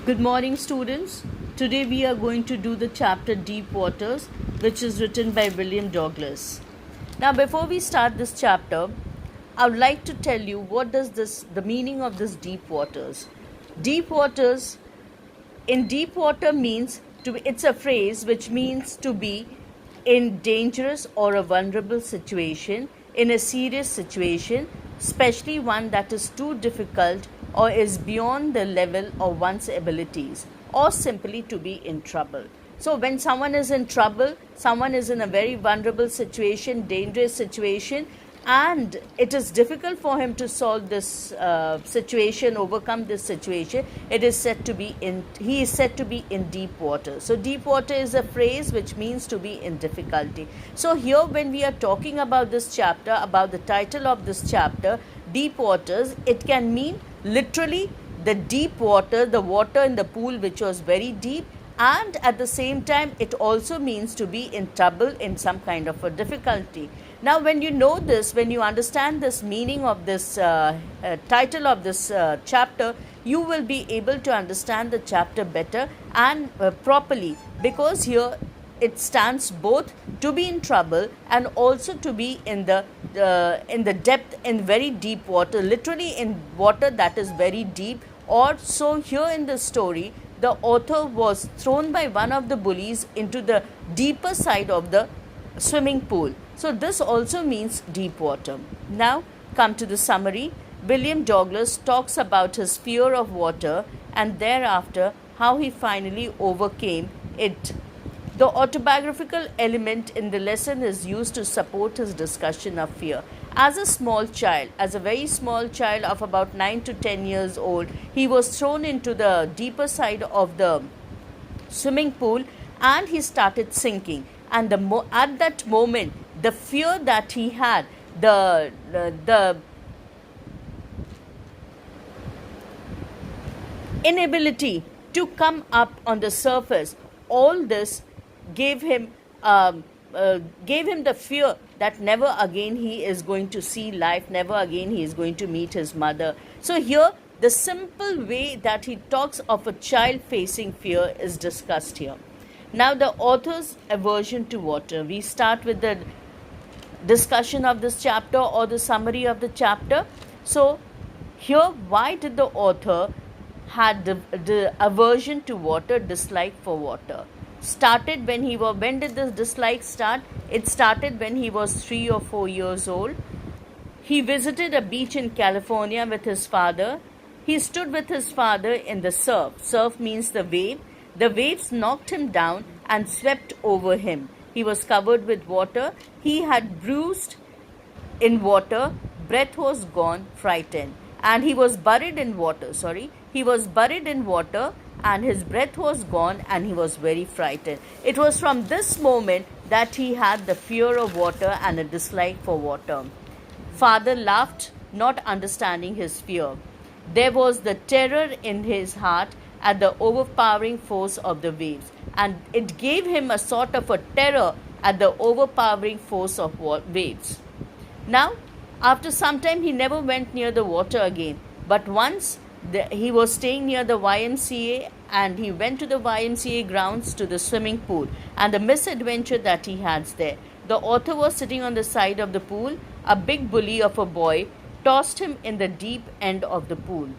Good morning, students. Today we are going to do the chapter Deep Waters, which is written by William Douglas. Now, before we start this chapter, I would like to tell you the meaning of this deep waters. Deep waters in deep water means it's a phrase which means to be in dangerous or a vulnerable situation, in a serious situation, especially one that is too difficult or is beyond the level of one's abilities, or simply to be in trouble. So when someone is in trouble, someone is in a very vulnerable situation, dangerous situation, and it is difficult for him to solve this situation, overcome this situation. He is said to be in deep water. So deep water is a phrase which means to be in difficulty. So here, when we are talking about this chapter, about the title of this chapter, deep waters, it can mean literally the deep water, the water in the pool which was very deep, and at the same time it also means to be in trouble, in some kind of a difficulty. Now, when you know this, when you understand this meaning of this title of this chapter, you will be able to understand the chapter better and properly, because here it stands both to be in trouble and also to be in the depth, in very deep water, literally in water that is very deep. Or so here in the story, the author was thrown by one of the bullies into the deeper side of the swimming pool. So this also means deep water. Now come to the summary. William Douglas talks about his fear of water and thereafter how he finally overcame it. The autobiographical element in the lesson is used to support his discussion of fear. As a small child, as a very small child of about 9 to 10 years old, he was thrown into the deeper side of the swimming pool and he started sinking. And at that moment, the fear that he had, the inability to come up on the surface, all this gave him the fear that never again he is going to see life, never again he is going to meet his mother. So here, the simple way that he talks of a child facing fear is discussed here. Now, the author's aversion to water. We start with the discussion of this chapter or the summary of the chapter. So here, why did the author had the aversion to water, dislike for water? When did this dislike start? It started when he was 3 or 4 years old. He visited a beach in California with his father. He stood with his father in the surf. Surf means the wave. The waves knocked him down and swept over him. He was covered with water. He had bruised in water. Breath was gone, frightened. And he was buried in water. He was buried in water and his breath was gone and he was very frightened. It was from this moment that he had the fear of water and a dislike for water. Father laughed, not understanding his fear. There was the terror in his heart at the overpowering force of the waves, and it gave him a sort of a terror at the overpowering force of waves. Now, after some time, he never went near the water again, but once he was staying near the YMCA and he went to the YMCA grounds to the swimming pool, and the misadventure that he had there. The author was sitting on the side of the pool. A big bully of a boy tossed him in the deep end of the pool.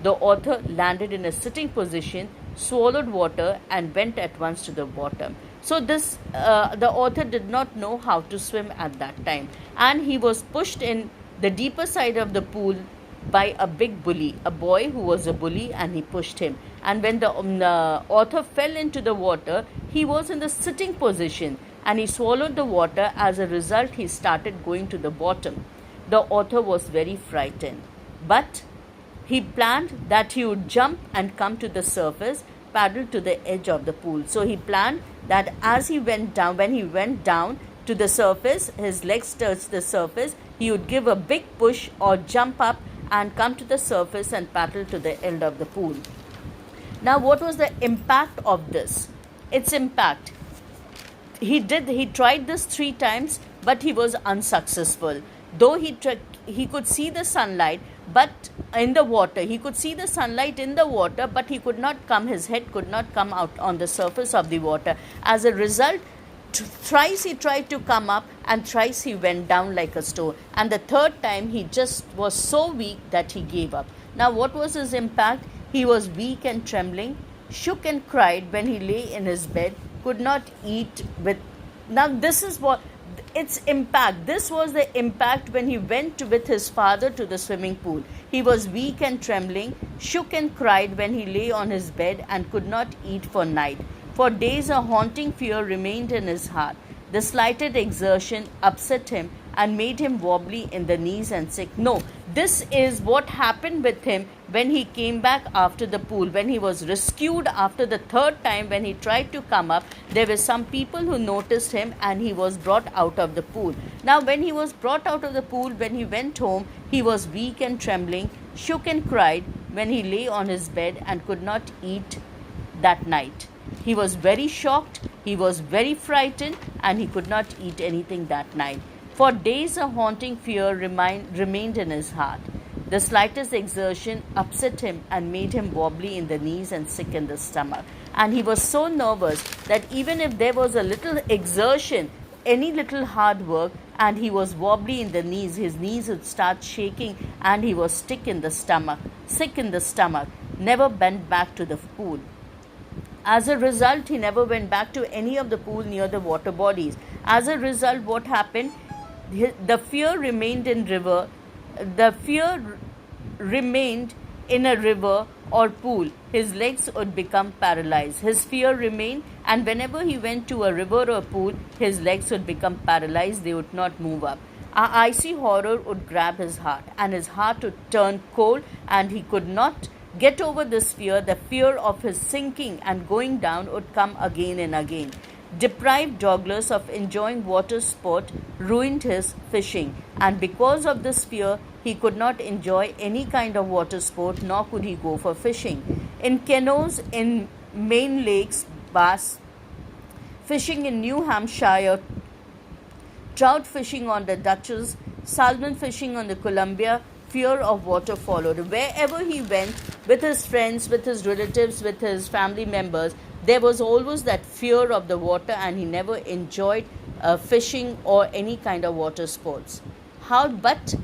The author landed in a sitting position, swallowed water, and went at once to the bottom. So the author did not know how to swim at that time, and he was pushed in the deeper side of the pool by a big bully, a boy who was a bully, and he pushed him. And when the author fell into the water, he was in the sitting position and he swallowed the water. As a result, he started going to the bottom. The author was very frightened, but he planned that he would jump and come to the surface, paddle to the edge of the pool. So he planned that as he went down, when he went down to the surface, his legs touched the surface, he would give a big push or jump up and come to the surface and paddle to the end of the pool. Now, what was the impact of this? Its impact. He tried this 3 times, but he was unsuccessful. Though he could see the sunlight, but in the water. He could see the sunlight in the water, but he could not come, his head could not come out on the surface of the water. As a result, thrice he tried to come up, and thrice he went down like a stone. And the third time he just was so weak that he gave up. Now, what was his impact? He was weak and trembling, shook and cried when he lay in his bed, could not eat with. Now, this is what its impact. This was the impact when he went with his father to the swimming pool. He was weak and trembling, shook and cried when he lay on his bed, and could not eat for night. For days a haunting fear remained in his heart. The slightest exertion upset him and made him wobbly in the knees and sick. No, this is what happened with him when he came back after the pool. When he was rescued after the third time, when he tried to come up, there were some people who noticed him, and he was brought out of the pool. Now, when he was brought out of the pool, when he went home, he was weak and trembling, shook and cried when he lay on his bed, and could not eat that night. He was very shocked, he was very frightened, and he could not eat anything that night. For days a haunting fear remained in his heart. The slightest exertion upset him and made him wobbly in the knees and sick in the stomach. And he was so nervous that even if there was a little exertion, any little hard work, and he was wobbly in the knees, his knees would start shaking, and he was sick in the stomach, never went back to the pool. As a result, he never went back to any of the pool near the water bodies. As a result, what happened? The fear remained in river. The fear remained in a river or pool. His legs would become paralyzed. His fear remained, and whenever he went to a river or pool, his legs would become paralyzed. They would not move up. An icy horror would grab his heart, and his heart would turn cold, and he could not get over this fear. The fear of his sinking and going down would come again and again. Deprived Douglas of enjoying water sport ruined his fishing, and because of this fear, he could not enjoy any kind of water sport, nor could he go for fishing. In canoes in Maine lakes, bass fishing in New Hampshire, trout fishing on the Dutchess, salmon fishing on the Columbia, fear of water followed. Wherever he went, with his friends, with his relatives, with his family members, there was always that fear of the water, and he never enjoyed fishing or any kind of water sports. But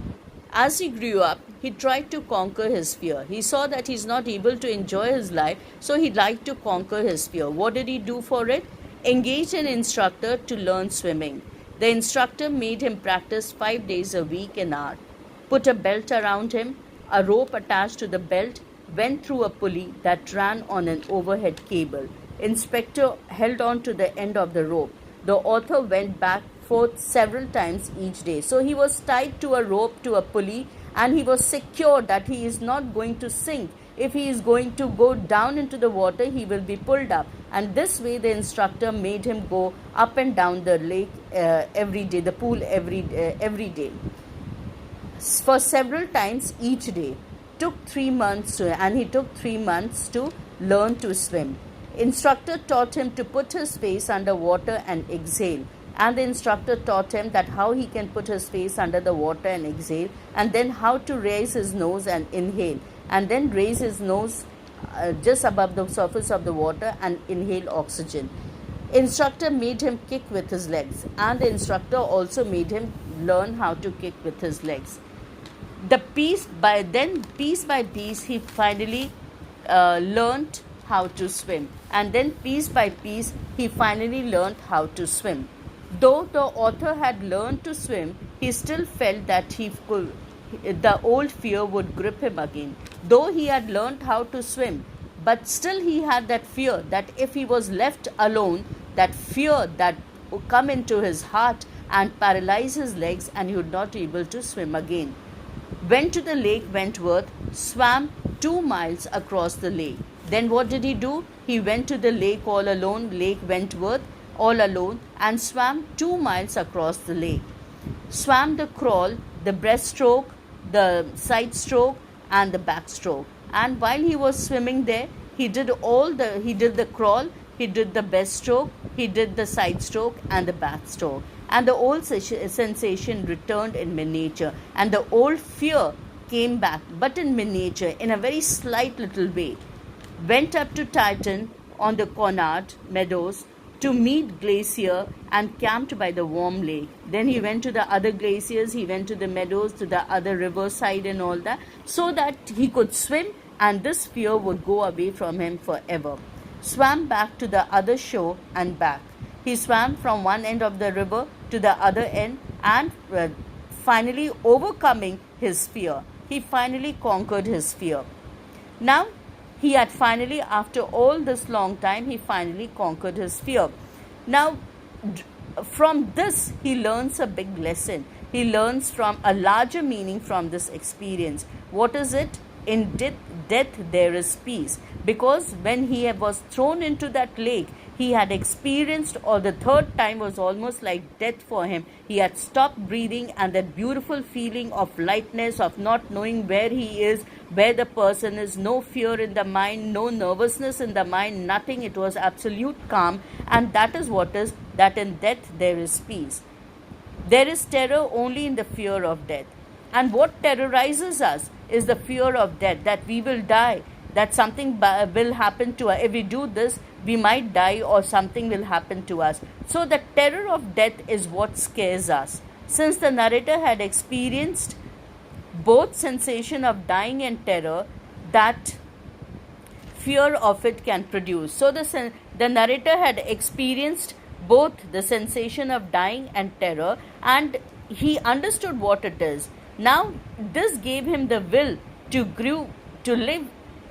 as he grew up, he tried to conquer his fear. He saw that he's not able to enjoy his life, so he'd like to conquer his fear. What did he do for it? Engaged an instructor to learn swimming. The instructor made him practice 5 days a week in art. Put a belt around him, a rope attached to the belt went through a pulley that ran on an overhead cable. Inspector held on to the end of the rope. The author went back forth several times each day. So he was tied to a rope, to a pulley, and he was secure that he is not going to sink. If he is going to go down into the water, he will be pulled up. And this way the instructor made him go up and down the lake every day, the pool every day. For several times each day. Took 3 months and he took 3 months to learn to swim. Instructor taught him to put his face under water and exhale. And the instructor taught him that how he can put his face under the water and exhale, and then how to raise his nose and inhale, and then raise his nose just above the surface of the water and inhale oxygen. Instructor made him kick with his legs, and the instructor also made him learn how to kick with his legs. Piece by piece, he finally learned how to swim, and then piece by piece, he finally learned how to swim. Though the author had learned to swim, he still felt that the old fear would grip him again. Though he had learned how to swim, but still he had that fear that if he was left alone, that fear that would come into his heart and paralyze his legs, and he would not be able to swim again. Went to the Lake Wentworth, swam 2 miles across the lake. Then what did he do? He went to the lake all alone, Lake Wentworth, all alone, and swam 2 miles across the lake. Swam the crawl, the breaststroke, the side stroke, and the backstroke. And while he was swimming there, he did the crawl, he did the breaststroke, he did the side stroke, and the backstroke. And the old sensation returned in miniature, and the old fear came back, but in miniature, in a very slight little way, went up to Titan on the Connaught Meadows to meet Glacier and camped by the warm lake. Then he went to the other glaciers, he went to the meadows, to the other riverside and all that, so that he could swim and this fear would go away from him forever. Swam back to the other shore and back. He swam from one end of the river to the other end and finally overcoming his fear. He finally conquered his fear. Now, he had finally, after all this long time, he finally conquered his fear. Now, from this, he learns a big lesson. He learns from a larger meaning from this experience. What is it? In death there is peace. Because when he was thrown into that lake, he had experienced, or the third time was almost like death for him. He had stopped breathing, and that beautiful feeling of lightness, of not knowing where he is, where the person is, no fear in the mind, no nervousness in the mind, nothing. It was absolute calm, and that is what is, that in death there is peace. There is terror only in the fear of death. And what terrorizes us is the fear of death, that we will die, that something will happen to us. If we do this, we might die, or something will happen to us. So the terror of death is what scares us. Since the narrator had experienced both sensation of dying and terror that fear of it can produce. So the narrator had experienced both the sensation of dying and terror, and he understood what it is. Now this gave him the will to live.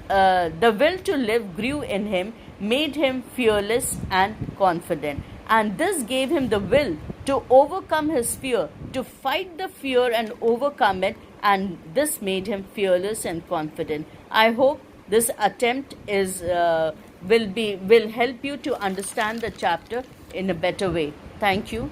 The will to live grew in him, made him fearless and confident. And this gave him the will to overcome his fear, to fight the fear and overcome it. And this made him fearless and confident. I hope this attempt will help you to understand the chapter in a better way. Thank you.